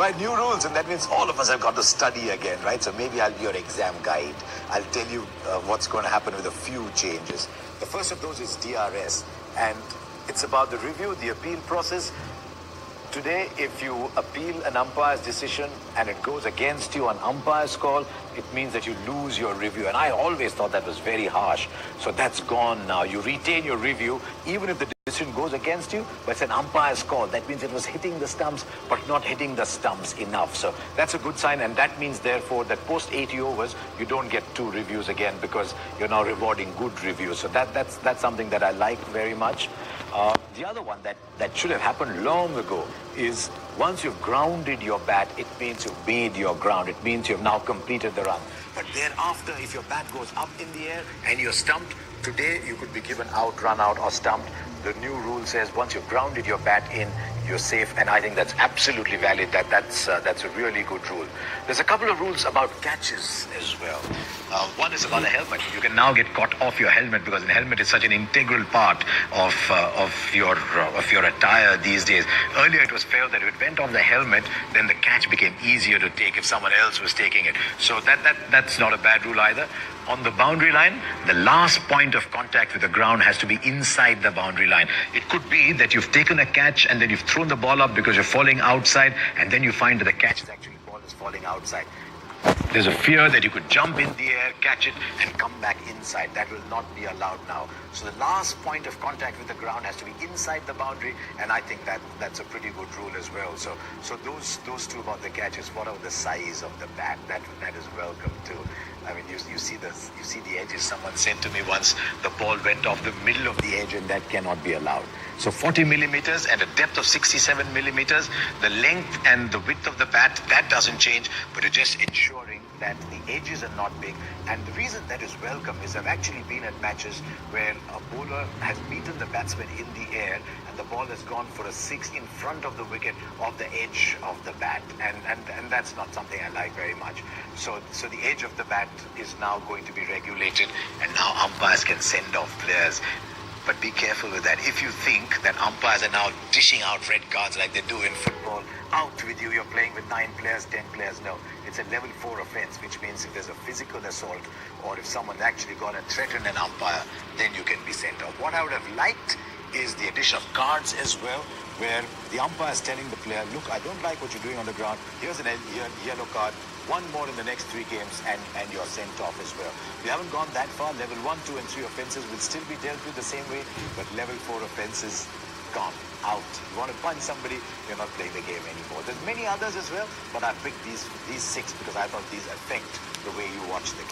Right, new rules, and that means all of us have got to study again, right? So maybe I'll be your exam guide. I'll tell you what's going to happen with a few changes. The first of those is DRS, and it's about the review, the appeal process. Today, if you appeal an umpire's decision and it goes against you on umpire's call, it means that you lose your review. And I always thought that was very harsh. So that's gone now. You retain your review, even if the decision goes against you, but it's an umpire's call. That means it was hitting the stumps, but not hitting the stumps enough. So that's a good sign. And that means, therefore, that post 80 overs, you don't get 2 reviews again because you're now rewarding good reviews. So that's something that I like very much. The other one that should have happened long ago is once you've grounded your bat, it means you've made your ground. It means you've now completed the run. But thereafter, if your bat goes up in the air and you're stumped, today you could be given out, run out, or stumped. The new rule says once you've grounded your bat in, you're safe, and I think that's absolutely valid. That's a really good rule. There's a couple of rules about catches as well. One is about the helmet. You can now get caught off your helmet because the helmet is such an integral part of your attire these days. Earlier it was felt that if it went off the helmet, then the catch became easier to take if someone else was taking it. So that's not a bad rule either. On the boundary line, the last point of contact with the ground has to be inside the boundary line. It could be that you've taken a catch and then you've thrown the ball up because you're falling outside, and then you find that the catch is actually ball is falling outside. There's a fear that you could jump in the air, catch it, and come back inside. That will not be allowed now. So the last point of contact with the ground has to be inside the boundary, and I think that's a pretty good rule as well. So those two about the catches. What about the size of the bat? That is welcome too. I mean, you see the edges. Someone said to me once, the ball went off the middle of the edge, and that cannot be allowed. So 40 millimeters and a depth of 67 millimeters. The length and the width of the bat, that doesn't change, but it's just ensuring that the edges are not big. And the reason that is welcome is I've actually been at matches where a bowler has beaten the batsman in the air and the ball has gone for a 6 in front of the wicket of the edge of the bat. And that's not something I like very much. So the edge of the bat is now going to be regulated, and now umpires can send off players. But be careful with that. If you think that umpires are now dishing out red cards like they do in football, out with you, you're playing with 9 players, 10 players. No, it's a level 4 offense, which means if there's a physical assault or if someone's actually gone and threatened an umpire, then you can be sent off. What I would have liked is the addition of cards as well, where the umpire is telling the player, look, I don't like what you're doing on the ground. Here's a yellow card. One more in the next 3 games and you're sent off as well. We haven't gone that far. Level 1, 2, and 3 offenses will still be dealt with the same way, but level 4 offenses, gone, out. You want to punch somebody, you're not playing the game anymore. There's many others as well, but I picked these 6 because I thought these affect the way you watch the game.